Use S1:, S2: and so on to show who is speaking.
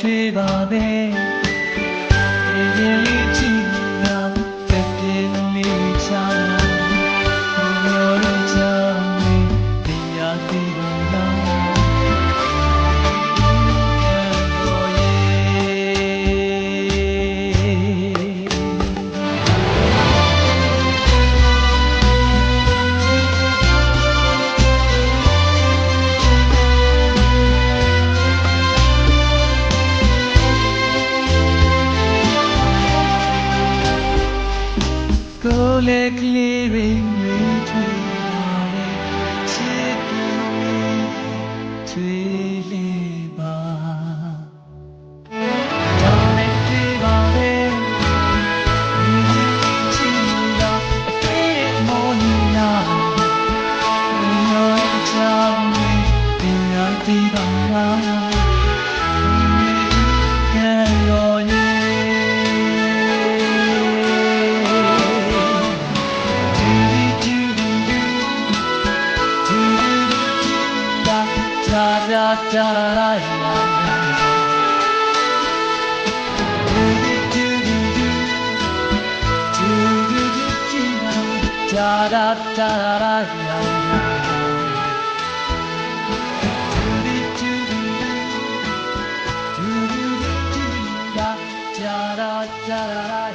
S1: တွေ့ပါမယ်ရေရင်လေးချီနာတပြင်းလေးချာဘုံရောလေးချာလေးတရားသိပါလားကိုယ်လေးကလေးတွေထွေလာတဲ့ချစ်သူထွေလေးပါတောင်းနေသေးပါလေဒီချီလာအဖေမော်နီလာညောချောင်းတင်ရသေးပါလားda da da da da da da da da